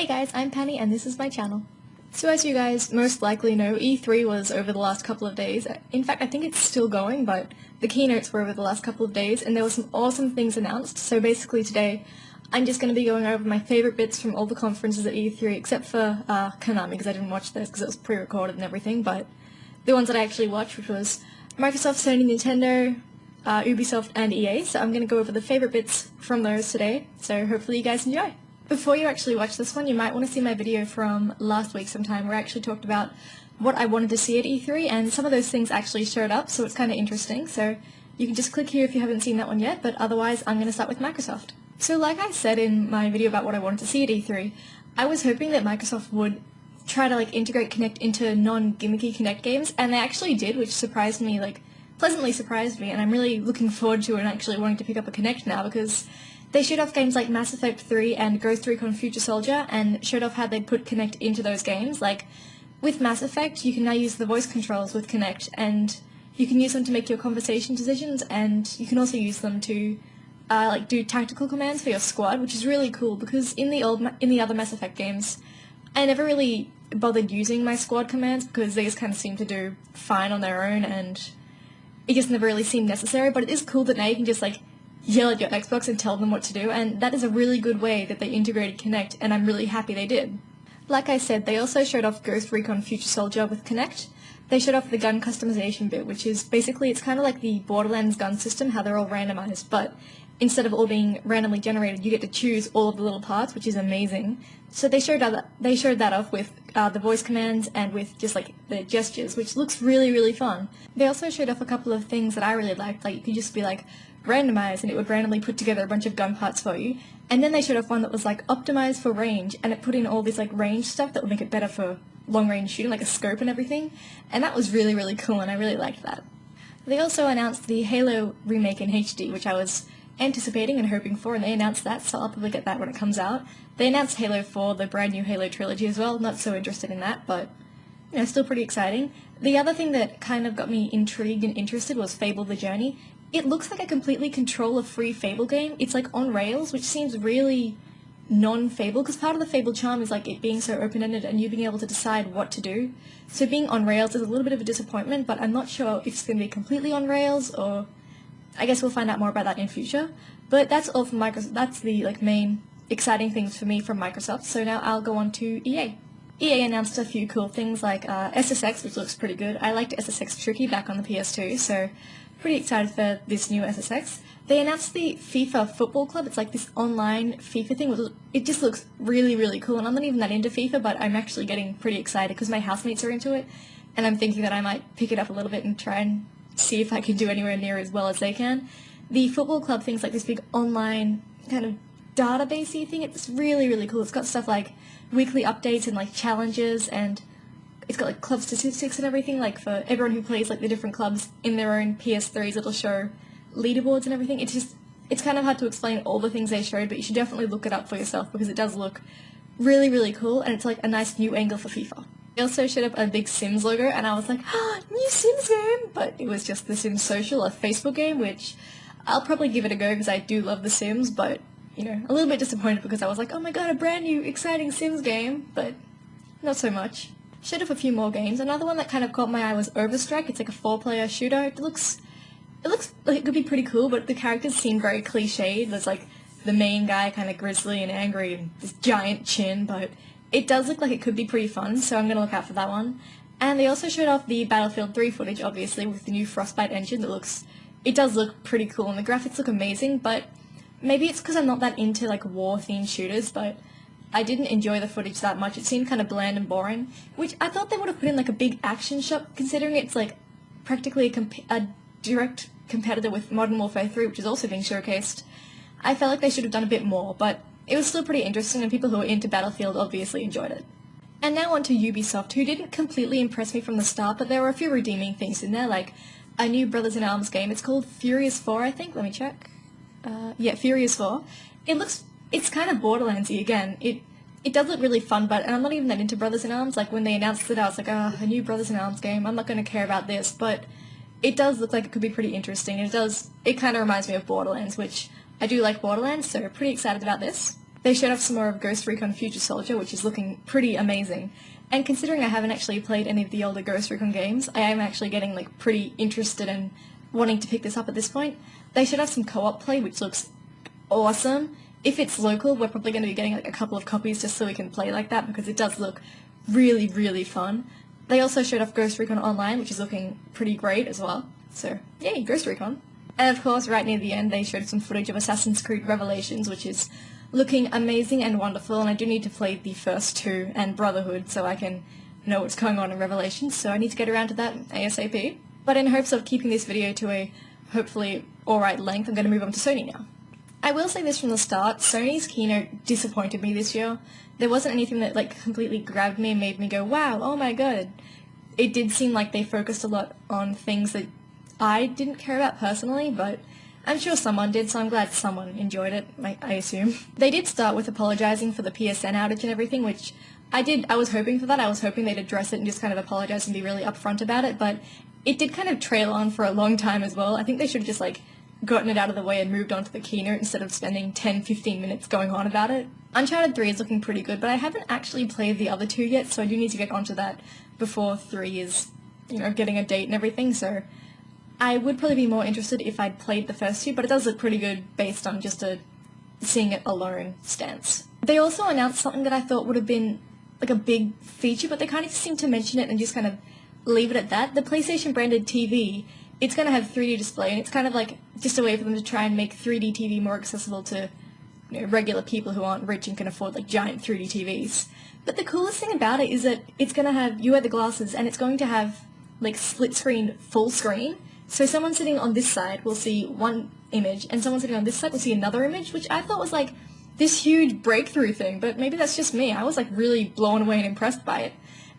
Hey guys, I'm Penny and this is my channel. So as you guys most likely know, E3 was over the last couple of days. In fact, I think it's still going, but the keynotes were over the last couple of days and there were some awesome things announced. So basically today, I'm just going to be going over my favorite bits from all the conferences at E3 except for Konami, because I didn't watch those because it was pre-recorded and everything, but the ones that I actually watched, which was Microsoft, Sony, Nintendo, Ubisoft and EA. So I'm going to go over the favorite bits from those today, so hopefully you guys enjoy. Before you actually watch this one, you might want to see my video from last week sometime where I actually talked about what I wanted to see at E3, and some of those things actually showed up, so it's kind of interesting. So you can just click here if you haven't seen that one yet, but otherwise I'm going to start with Microsoft. So like I said in my video about what I wanted to see at E3, I was hoping that Microsoft would try to integrate Kinect into non-gimmicky Kinect games, and they actually did, which surprised me, pleasantly surprised me, and I'm really looking forward to it and actually wanting to pick up a Kinect now, because they showed off games like Mass Effect 3 and Ghost Recon Future Soldier and showed off how they'd put Kinect into those games. Like, with Mass Effect, you can now use the voice controls with Kinect, and you can use them to make your conversation decisions, and you can also use them to do tactical commands for your squad, which is really cool, because in the other Mass Effect games, I never really bothered using my squad commands because they just kind of seem to do fine on their own, and it just never really seemed necessary. But it is cool that now you can just yell at your Xbox and tell them what to do, and that is a really good way that they integrated Kinect, and I'm really happy they did. Like I said, they also showed off Ghost Recon Future Soldier with Kinect. They showed off the gun customization bit, which is basically, it's kind of like the Borderlands gun system, how they're all randomized, but instead of all being randomly generated, you get to choose all of the little parts, which is amazing. So they showed that off with the voice commands and with just the gestures, which looks really, really fun. They also showed off a couple of things that I really liked, you could just be randomize and it would randomly put together a bunch of gun parts for you. And then they showed off one that was optimized for range, and it put in all this range stuff that would make it better for long range shooting, like a scope and everything. And that was really, really cool, and I really liked that. They also announced the Halo remake in HD, which I was anticipating and hoping for, and they announced that, so I'll probably get that when it comes out. They announced Halo 4, the brand new Halo trilogy as well. Not so interested in that, but still pretty exciting. The other thing that kind of got me intrigued and interested was Fable the Journey. It looks like a completely controller-free Fable game. It's on rails, which seems really non-Fable, because part of the Fable charm is it being so open-ended and you being able to decide what to do. So being on rails is a little bit of a disappointment, but I'm not sure if it's going to be completely on rails, or I guess we'll find out more about that in future. But that's all from Microsoft. That's the main exciting things for me from Microsoft. So now I'll go on to EA. EA announced a few cool things like SSX, which looks pretty good. I liked SSX Tricky back on the PS2, so pretty excited for this new SSX. They announced the FIFA Football Club. It's this online FIFA thing. It just looks really, really cool, and I'm not even that into FIFA, but I'm actually getting pretty excited because my housemates are into it, and I'm thinking that I might pick it up a little bit and try and see if I can do anywhere near as well as they can. The Football Club thing's this big online kind of database-y thing. It's really, really cool. It's got stuff like weekly updates and challenges, and it's got club statistics and everything, for everyone who plays the different clubs in their own PS3s. It'll show leaderboards and everything. It's kind of hard to explain all the things they showed, but you should definitely look it up for yourself because it does look really, really cool, and it's a nice new angle for FIFA. They also showed up a big Sims logo, and I was new Sims game! But it was just the Sims Social, a Facebook game, which I'll probably give it a go because I do love the Sims, but, a little bit disappointed because I was oh my god, a brand new, exciting Sims game, but not so much. Showed off a few more games. Another one that kind of caught my eye was Overstrike. It's a 4-player shooter. It looks like it could be pretty cool, but the characters seem very cliched. There's the main guy, kind of grizzly and angry, and this giant chin, but it does look like it could be pretty fun, so I'm going to look out for that one. And they also showed off the Battlefield 3 footage, obviously, with the new Frostbite engine. It does look pretty cool, and the graphics look amazing, but maybe it's because I'm not that into war-themed shooters, but I didn't enjoy the footage that much. It seemed kind of bland and boring, which I thought they would have put in a big action shot, considering it's practically a direct competitor with Modern Warfare 3, which is also being showcased. I felt like they should have done a bit more, but it was still pretty interesting, and people who are into Battlefield obviously enjoyed it. And now on to Ubisoft, who didn't completely impress me from the start, but there were a few redeeming things in there, like a new Brothers in Arms game. It's called Furious 4, I think. Let me check. Yeah, Furious 4. It's kind of Borderlands-y again. It does look really fun, and I'm not even that into Brothers in Arms. When they announced it, I was a new Brothers in Arms game. I'm not going to care about this, but it does look like it could be pretty interesting. It kind of reminds me of Borderlands, which I do like Borderlands, so pretty excited about this. They showed off some more of Ghost Recon Future Soldier, which is looking pretty amazing. And considering I haven't actually played any of the older Ghost Recon games, I am actually getting like pretty interested in wanting to pick this up at this point. They showed off some co-op play, which looks awesome. If it's local, we're probably going to be getting like a couple of copies just so we can play like that, because it does look really, really fun. They also showed off Ghost Recon Online, which is looking pretty great as well. So, yay, Ghost Recon. And of course, right near the end, they showed some footage of Assassin's Creed Revelations, which is looking amazing and wonderful, and I do need to play the first two and Brotherhood so I can know what's going on in Revelations, so I need to get around to that ASAP. But in hopes of keeping this video to a hopefully alright length, I'm going to move on to Sony now. I will say this from the start, Sony's keynote disappointed me this year. There wasn't anything that like completely grabbed me and made me go, wow, oh my god. It did seem like they focused a lot on things that I didn't care about personally, but I'm sure someone did, so I'm glad someone enjoyed it, I assume. They did start with apologising for the PSN outage and everything, which I was hoping for that. I was hoping they'd address it and just kind of apologise and be really upfront about it, but it did kind of trail on for a long time as well. I think they should have just like gotten it out of the way and moved on to the keynote instead of spending 10-15 minutes going on about it. Uncharted 3 is looking pretty good, but I haven't actually played the other two yet, so I do need to get onto that before 3 is, getting a date and everything, so I would probably be more interested if I'd played the first two, but it does look pretty good based on just seeing it alone stance. They also announced something that I thought would have been like a big feature, but they kind of seem to mention it and just kind of leave it at that. The PlayStation branded TV, it's going to have 3D display, and it's kind of like just a way for them to try and make 3D TV more accessible to regular people who aren't rich and can afford like giant 3D TVs. But the coolest thing about it is that it's going to have, you wear the glasses, and it's going to have like split screen, full screen. So someone sitting on this side will see one image, and someone sitting on this side will see another image, which I thought was like this huge breakthrough thing, but maybe that's just me. I was like really blown away and impressed by it.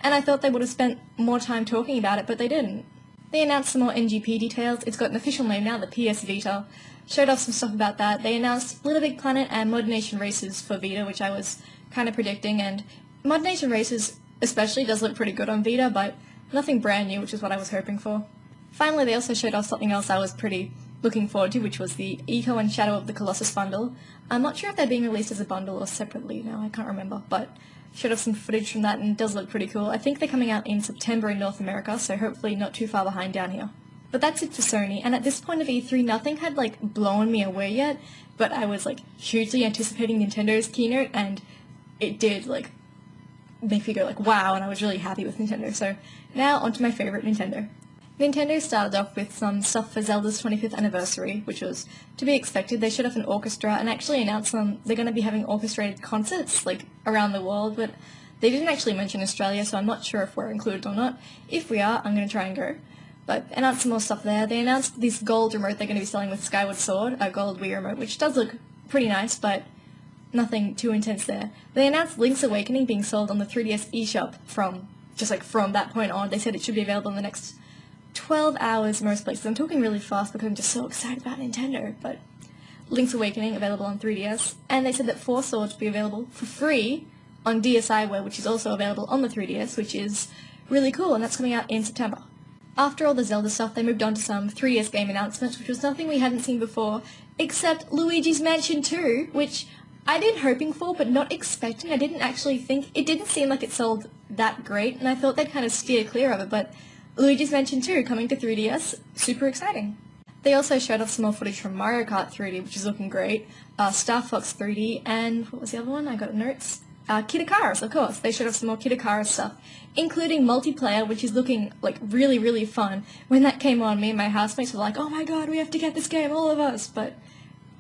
And I thought they would have spent more time talking about it, but they didn't. They announced some more NGP details. It's got an official name now, the PS Vita. Showed off some stuff about that. They announced Little Big Planet and Mod Nation Races for Vita, which I was kind of predicting, and Mod Nation Races especially does look pretty good on Vita, but nothing brand new, which is what I was hoping for. Finally, they also showed off something else I was pretty looking forward to, which was the Eco and Shadow of the Colossus bundle. I'm not sure if they're being released as a bundle or separately now, I can't remember, but showed off some footage from that and it does look pretty cool. I think they're coming out in September in North America, so hopefully not too far behind down here. But that's it for Sony, and at this point of E3, nothing had like blown me away yet, but I was like hugely anticipating Nintendo's keynote, and it did like make me go like wow, and I was really happy with Nintendo. So now onto my favorite Nintendo. Nintendo started off with some stuff for Zelda's 25th anniversary, which was to be expected. They showed off an orchestra and actually announced they're going to be having orchestrated concerts like around the world, but they didn't actually mention Australia, so I'm not sure if we're included or not. If we are, I'm going to try and go. But announced some more stuff there. They announced this gold remote they're going to be selling with Skyward Sword, a gold Wii remote, which does look pretty nice, but nothing too intense there. They announced Link's Awakening being sold on the 3DS eShop from that point on. They said it should be available in the next 12 hours most places. I'm talking really fast because I'm just so excited about Nintendo, but Link's Awakening available on 3DS, and they said that 4 Swords will be available for free on DSiWare, which is also available on the 3DS, which is really cool, and that's coming out in September. After all the Zelda stuff, they moved on to some 3DS game announcements, which was nothing we hadn't seen before, except Luigi's Mansion 2, which I did hoping for, but not expecting. I didn't actually think, it didn't seem like it sold that great, and I thought they'd kind of steer clear of it, but Luigi's Mansion 2 coming to 3DS, super exciting. They also showed off some more footage from Mario Kart 3D, which is looking great, Star Fox 3D, and what was the other one? I got notes. Kid Icarus, of course. They showed off some more Kid Icarus stuff, including multiplayer, which is looking like really, really fun. When that came on, me and my housemates were like, oh my god, we have to get this game, all of us. But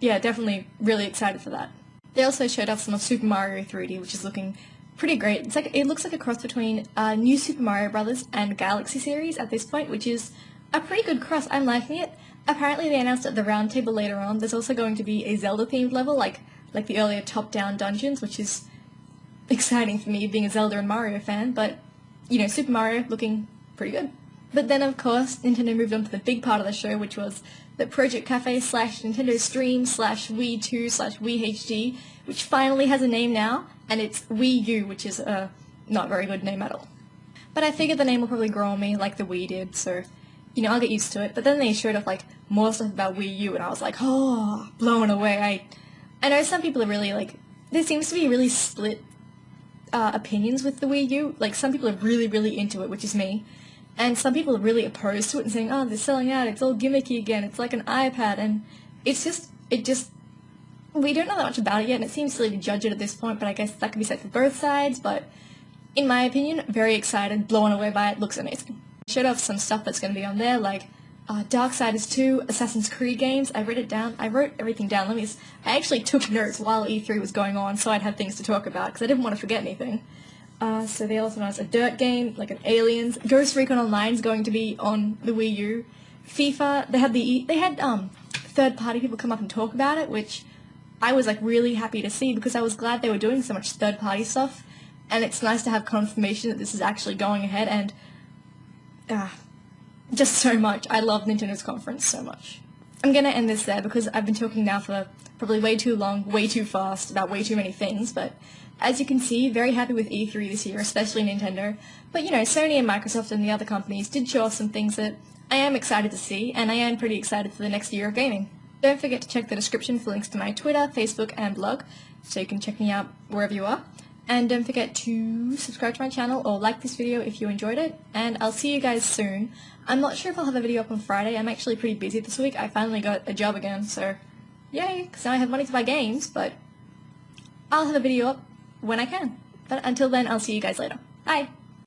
yeah, definitely really excited for that. They also showed off some of Super Mario 3D, which is looking pretty great. It looks like a cross between New Super Mario Bros. And Galaxy series at this point, which is a pretty good cross. I'm liking it. Apparently they announced at the roundtable later on, there's also going to be a Zelda-themed level, like the earlier top-down dungeons, which is exciting for me, being a Zelda and Mario fan, but, Super Mario looking pretty good. But then, of course, Nintendo moved on to the big part of the show, which was the Project Cafe / Nintendo Stream / Wii 2 / Wii HD, which finally has a name now, and it's Wii U, which is a not very good name at all. But I figured the name will probably grow on me like the Wii did, so, I'll get used to it. But then they showed off, more stuff about Wii U, and I was like, oh, blown away. I know some people are really, there seems to be really split opinions with the Wii U. Like, some people are really, really into it, which is me, and some people are really opposed to it and saying, oh, they're selling out, it's all gimmicky again, it's like an iPad, and we don't know that much about it yet, and it seems silly to judge it at this point, but I guess that could be said for both sides. But in my opinion, very excited, blown away by it, looks amazing. I showed off some stuff that's going to be on there, like Darksiders 2, Assassin's Creed games. I wrote everything down. I actually took notes while E3 was going on, so I'd have things to talk about, because I didn't want to forget anything. So they also announced a Dirt game, like an Aliens. Ghost Recon Online is going to be on the Wii U. FIFA, they had third-party people come up and talk about it, which I was like really happy to see, because I was glad they were doing so much third-party stuff, and it's nice to have confirmation that this is actually going ahead, and just so much. I love Nintendo's conference so much. I'm gonna end this there because I've been talking now for probably way too long, way too fast, about way too many things, but as you can see, very happy with E3 this year, especially Nintendo. But you know, Sony and Microsoft and the other companies did show us some things that I am excited to see, and I am pretty excited for the next year of gaming. Don't forget to check the description for links to my Twitter, Facebook, and blog, so you can check me out wherever you are. And don't forget to subscribe to my channel or like this video if you enjoyed it, and I'll see you guys soon. I'm not sure if I'll have a video up on Friday. I'm actually pretty busy this week. I finally got a job again, so yay, because now I have money to buy games, but I'll have a video up when I can. But until then, I'll see you guys later. Bye!